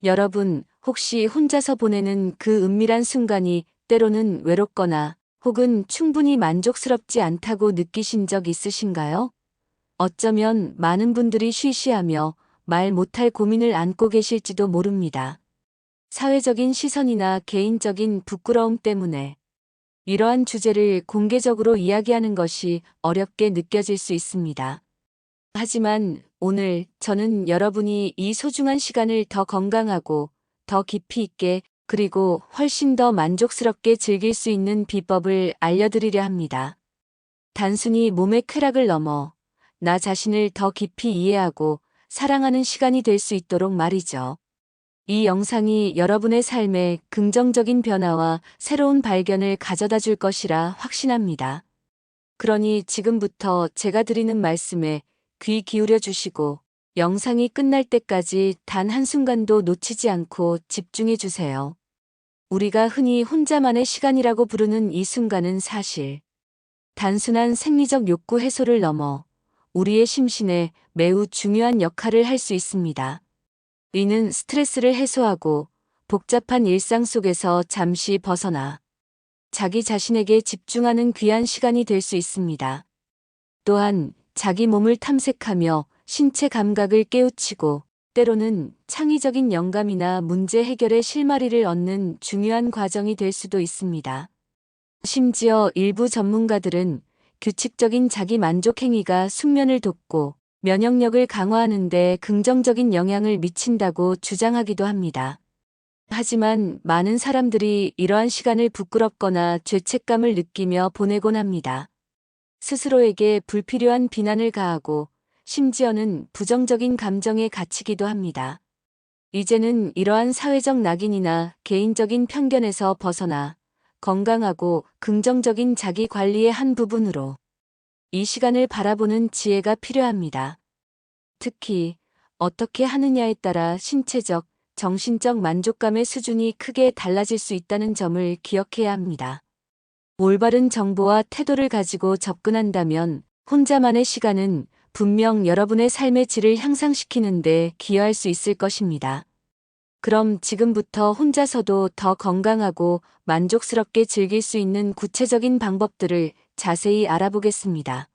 여러분, 혹시 혼자서 보내는 그 은밀한 순간이 때로는 외롭거나 혹은 충분히 만족스럽지 않다고 느끼신 적 있으신가요? 어쩌면 많은 분들이 쉬쉬하며 말 못할 고민을 안고 계실지도 모릅니다. 사회적인 시선이나 개인적인 부끄러움 때문에 이러한 주제를 공개적으로 이야기하는 것이 어렵게 느껴질 수 있습니다. 하지만 오늘 저는 여러분이 이 소중한 시간을 더 건강하고 더 깊이 있게 그리고 훨씬 더 만족스럽게 즐길 수 있는 비법을 알려드리려 합니다. 단순히 몸의 쾌락을 넘어 나 자신을 더 깊이 이해하고 사랑하는 시간이 될 수 있도록 말이죠. 이 영상이 여러분의 삶에 긍정적인 변화와 새로운 발견을 가져다 줄 것이라 확신합니다. 그러니 지금부터 제가 드리는 말씀에 귀 기울여 주시고 영상이 끝날 때까지 단 한순간도 놓치지 않고 집중해 주세요. 우리가 흔히 혼자만의 시간이라고 부르는 이 순간은 사실 단순한 생리적 욕구 해소를 넘어 우리의 심신에 매우 중요한 역할을 할 수 있습니다. 이는 스트레스를 해소하고 복잡한 일상 속에서 잠시 벗어나 자기 자신에게 집중하는 귀한 시간이 될 수 있습니다. 또한 자기 몸을 탐색하며 신체 감각을 깨우치고 때로는 창의적인 영감이나 문제 해결의 실마리를 얻는 중요한 과정이 될 수도 있습니다. 심지어 일부 전문가들은 규칙적인 자기 만족 행위가 숙면을 돋고 면역력을 강화하는 데 긍정적인 영향을 미친다고 주장하기도 합니다. 하지만 많은 사람들이 이러한 시간을 부끄럽거나 죄책감을 느끼며 보내곤 합니다. 스스로에게 불필요한 비난을 가하고 심지어는 부정적인 감정에 갇히기도 합니다. 이제는 이러한 사회적 낙인이나 개인적인 편견에서 벗어나 건강하고 긍정적인 자기 관리의 한 부분으로 이 시간을 바라보는 지혜가 필요합니다. 특히 어떻게 하느냐에 따라 신체적, 정신적 만족감의 수준이 크게 달라질 수 있다는 점을 기억해야 합니다. 올바른 정보와 태도를 가지고 접근한다면 혼자만의 시간은 분명 여러분의 삶의 질을 향상시키는 데 기여할 수 있을 것입니다. 그럼 지금부터 혼자서도 더 건강하고 만족스럽게 즐길 수 있는 구체적인 방법들을 자세히 알아보겠습니다.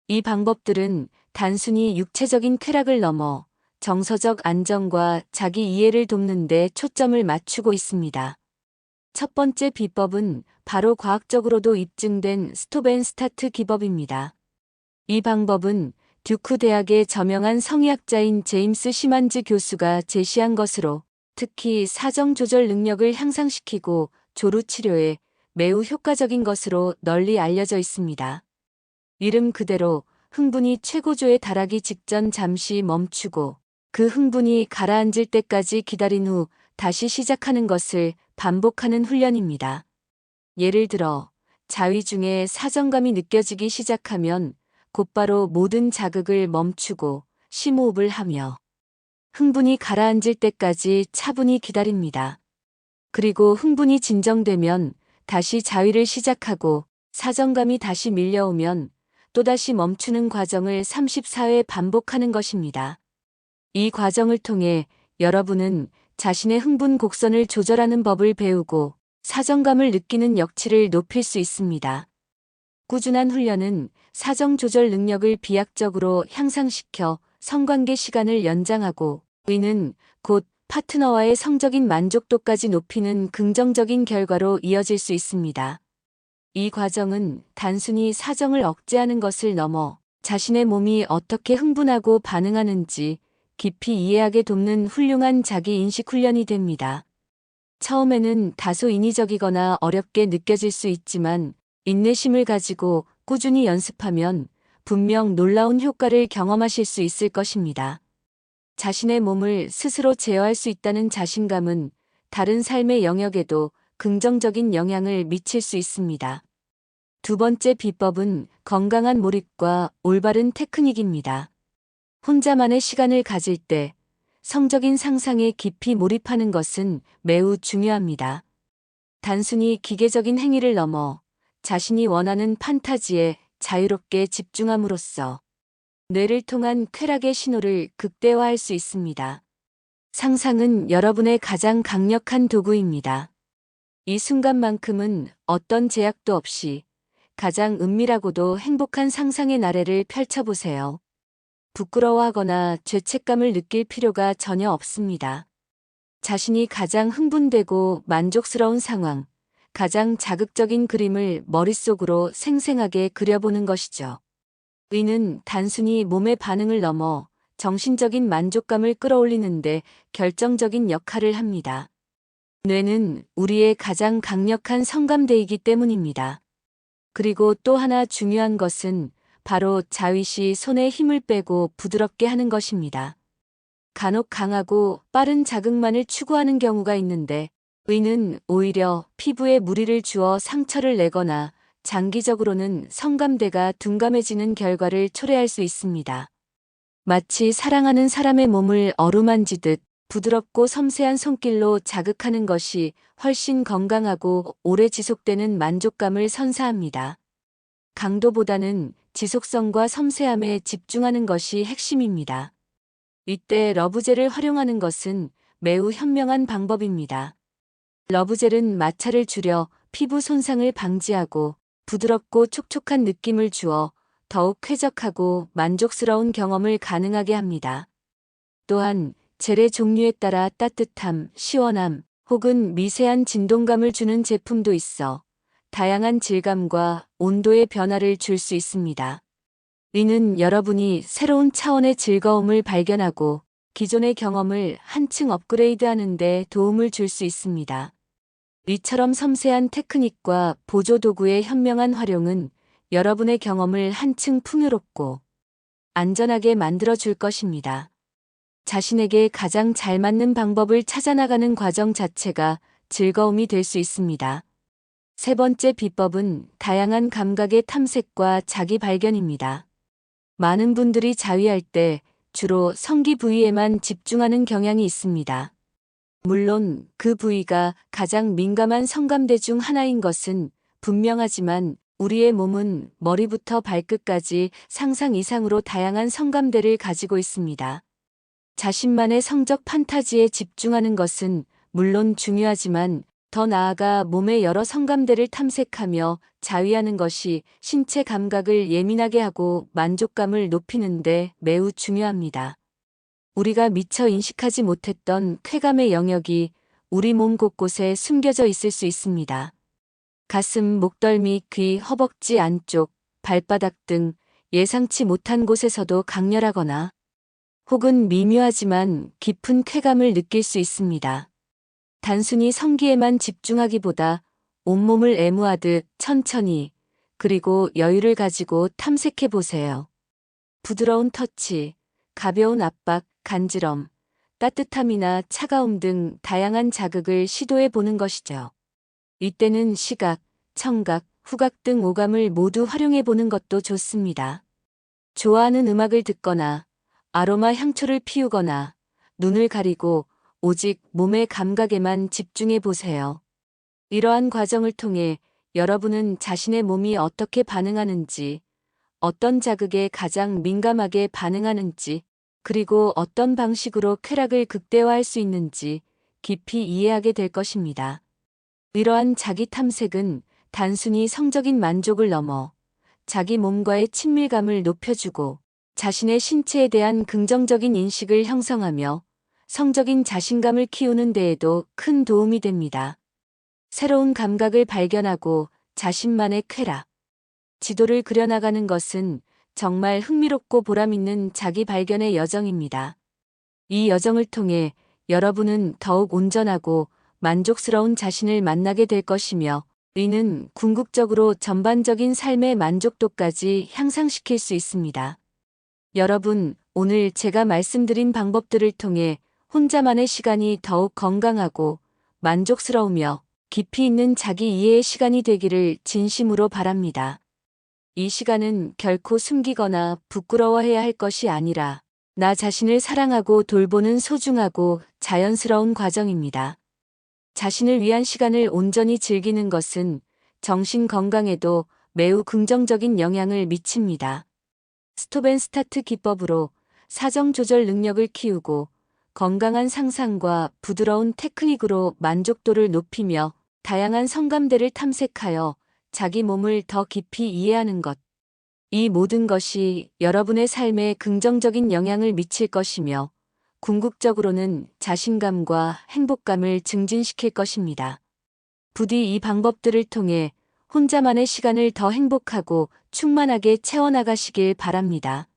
이 방법들은 단순히 육체적인 쾌락을 넘어 정서적 안정과 자기 이해를 돕는 데 초점을 맞추고 있습니다. 첫 번째 비법은 바로 과학적으로도 입증된 스톱 앤 스타트 기법입니다. 이 방법은 듀크 대학의 저명한 성의학자인 제임스 시만즈 교수가 제시한 것으로 특히 사정 조절 능력을 향상시키고 조루 치료에 매우 효과적인 것으로 널리 알려져 있습니다. 이름 그대로 흥분이 최고조에 달하기 직전 잠시 멈추고 그 흥분이 가라앉을 때까지 기다린 후 다시 시작하는 것을 반복하는 훈련입니다. 예를 들어 자위 중에 사정감이 느껴지기 시작하면 곧바로 모든 자극을 멈추고 심호흡을 하며 흥분이 가라앉을 때까지 차분히 기다립니다. 그리고 흥분이 진정되면 다시 자위를 시작하고 사정감이 다시 밀려오면 또다시 멈추는 과정을 34회 반복하는 것입니다. 이 과정을 통해 여러분은 자신의 흥분 곡선을 조절하는 법을 배우고 사정감을 느끼는 역치를 높일 수 있습니다. 꾸준한 훈련은 사정 조절 능력을 비약적으로 향상시켜 성관계 시간을 연장하고 이는 곧 파트너와의 성적인 만족도까지 높이는 긍정적인 결과로 이어질 수 있습니다. 이 과정은 단순히 사정을 억제하는 것을 넘어 자신의 몸이 어떻게 흥분하고 반응하는지 깊이 이해하게 돕는 훌륭한 자기 인식 훈련이 됩니다. 처음에는 다소 인위적이거나 어렵게 느껴질 수 있지만 인내심을 가지고 꾸준히 연습하면 분명 놀라운 효과를 경험하실 수 있을 것입니다. 자신의 몸을 스스로 제어할 수 있다는 자신감은 다른 삶의 영역에도 긍정적인 영향을 미칠 수 있습니다. 두 번째 비법은 건강한 몰입과 올바른 테크닉입니다. 혼자만의 시간을 가질 때 성적인 상상에 깊이 몰입하는 것은 매우 중요합니다. 단순히 기계적인 행위를 넘어 자신이 원하는 판타지에 자유롭게 집중함으로써 뇌를 통한 쾌락의 신호를 극대화할 수 있습니다. 상상은 여러분의 가장 강력한 도구입니다. 이 순간만큼은 어떤 제약도 없이 가장 은밀하고도 행복한 상상의 나래를 펼쳐보세요. 부끄러워하거나 죄책감을 느낄 필요가 전혀 없습니다. 자신이 가장 흥분되고 만족스러운 상황, 가장 자극적인 그림을 머릿속으로 생생하게 그려보는 것이죠. 의는 단순히 몸의 반응을 넘어 정신적인 만족감을 끌어올리는데 결정적인 역할을 합니다. 뇌는 우리의 가장 강력한 성감대이기 때문입니다. 그리고 또 하나 중요한 것은 바로 자윗이 손에 힘을 빼고 부드럽게 하는 것입니다. 간혹 강하고 빠른 자극만을 추구하는 경우가 있는데 의는 오히려 피부에 무리를 주어 상처를 내거나 장기적으로는 성감대가 둔감해지는 결과를 초래할 수 있습니다. 마치 사랑하는 사람의 몸을 어루만지듯 부드럽고 섬세한 손길로 자극하는 것이 훨씬 건강하고 오래 지속되는 만족감을 선사합니다. 강도보다는 지속성과 섬세함에 집중하는 것이 핵심입니다. 이때 러브젤을 활용하는 것은 매우 현명한 방법입니다. 러브젤은 마찰을 줄여 피부 손상을 방지하고 부드럽고 촉촉한 느낌을 주어 더욱 쾌적하고 만족스러운 경험을 가능하게 합니다. 또한 젤의 종류에 따라 따뜻함, 시원함 혹은 미세한 진동감을 주는 제품도 있어 다양한 질감과 온도의 변화를 줄 수 있습니다. 이는 여러분이 새로운 차원의 즐거움을 발견하고 기존의 경험을 한층 업그레이드하는 데 도움을 줄 수 있습니다. 이처럼 섬세한 테크닉과 보조 도구의 현명한 활용은 여러분의 경험을 한층 풍요롭고 안전하게 만들어 줄 것입니다. 자신에게 가장 잘 맞는 방법을 찾아나가는 과정 자체가 즐거움이 될 수 있습니다. 세 번째 비법은 다양한 감각의 탐색과 자기 발견입니다. 많은 분들이 자위할 때 주로 성기 부위에만 집중하는 경향이 있습니다. 물론 그 부위가 가장 민감한 성감대 중 하나인 것은 분명하지만 우리의 몸은 머리부터 발끝까지 상상 이상으로 다양한 성감대를 가지고 있습니다. 자신만의 성적 판타지에 집중하는 것은 물론 중요하지만 더 나아가 몸의 여러 성감대를 탐색하며 자위하는 것이 신체 감각을 예민하게 하고 만족감을 높이는 데 매우 중요합니다. 우리가 미처 인식하지 못했던 쾌감의 영역이 우리 몸 곳곳에 숨겨져 있을 수 있습니다. 가슴, 목덜미, 귀, 허벅지 안쪽, 발바닥 등 예상치 못한 곳에서도 강렬하거나 혹은 미묘하지만 깊은 쾌감을 느낄 수 있습니다. 단순히 성기에만 집중하기보다 온몸을 애무하듯 천천히 그리고 여유를 가지고 탐색해 보세요. 부드러운 터치, 가벼운 압박, 간지럼, 따뜻함이나 차가움 등 다양한 자극을 시도해 보는 것이죠. 이때는 시각, 청각, 후각 등 오감을 모두 활용해 보는 것도 좋습니다. 좋아하는 음악을 듣거나 아로마 향초를 피우거나 눈을 가리고 오직 몸의 감각에만 집중해 보세요. 이러한 과정을 통해 여러분은 자신의 몸이 어떻게 반응하는지, 어떤 자극에 가장 민감하게 반응하는지, 그리고 어떤 방식으로 쾌락을 극대화할 수 있는지 깊이 이해하게 될 것입니다. 이러한 자기 탐색은 단순히 성적인 만족을 넘어 자기 몸과의 친밀감을 높여주고 자신의 신체에 대한 긍정적인 인식을 형성하며 성적인 자신감을 키우는 데에도 큰 도움이 됩니다. 새로운 감각을 발견하고 자신만의 쾌락, 지도를 그려나가는 것은 정말 흥미롭고 보람있는 자기 발견의 여정입니다. 이 여정을 통해 여러분은 더욱 온전하고 만족스러운 자신을 만나게 될 것이며 이는 궁극적으로 전반적인 삶의 만족도까지 향상시킬 수 있습니다. 여러분, 오늘 제가 말씀드린 방법들을 통해 혼자만의 시간이 더욱 건강하고 만족스러우며 깊이 있는 자기 이해의 시간이 되기를 진심으로 바랍니다. 이 시간은 결코 숨기거나 부끄러워해야 할 것이 아니라 나 자신을 사랑하고 돌보는 소중하고 자연스러운 과정입니다. 자신을 위한 시간을 온전히 즐기는 것은 정신 건강에도 매우 긍정적인 영향을 미칩니다. 스톱앤스타트 기법으로 사정 조절 능력을 키우고 건강한 상상과 부드러운 테크닉으로 만족도를 높이며 다양한 성감대를 탐색하여 자기 몸을 더 깊이 이해하는 것. 이 모든 것이 여러분의 삶에 긍정적인 영향을 미칠 것이며 궁극적으로는 자신감과 행복감을 증진시킬 것입니다. 부디 이 방법들을 통해 혼자만의 시간을 더 행복하고 충만하게 채워나가시길 바랍니다.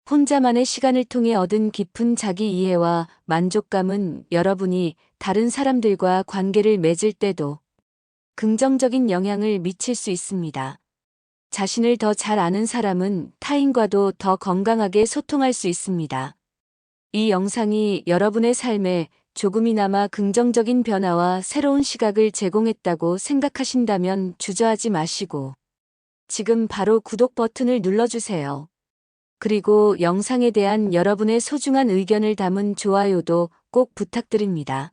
혼자만의 시간을 통해 얻은 깊은 자기 이해와 만족감은 여러분이 다른 사람들과 관계를 맺을 때도 긍정적인 영향을 미칠 수 있습니다. 자신을 더 잘 아는 사람은 타인과도 더 건강하게 소통할 수 있습니다. 이 영상이 여러분의 삶에 조금이나마 긍정적인 변화와 새로운 시각을 제공했다고 생각하신다면 주저하지 마시고 지금 바로 구독 버튼을 눌러주세요. 그리고 영상에 대한 여러분의 소중한 의견을 담은 좋아요도 꼭 부탁드립니다.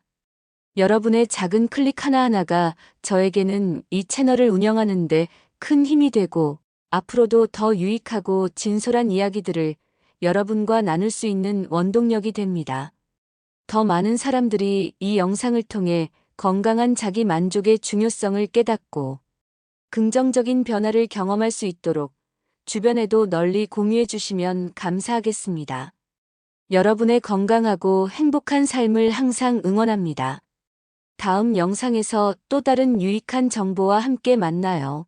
여러분의 작은 클릭 하나하나가 저에게는 이 채널을 운영하는데 큰 힘이 되고 앞으로도 더 유익하고 진솔한 이야기들을 여러분과 나눌 수 있는 원동력이 됩니다. 더 많은 사람들이 이 영상을 통해 건강한 자기 만족의 중요성을 깨닫고 긍정적인 변화를 경험할 수 있도록 주변에도 널리 공유해 주시면 감사하겠습니다. 여러분의 건강하고 행복한 삶을 항상 응원합니다. 다음 영상에서 또 다른 유익한 정보와 함께 만나요.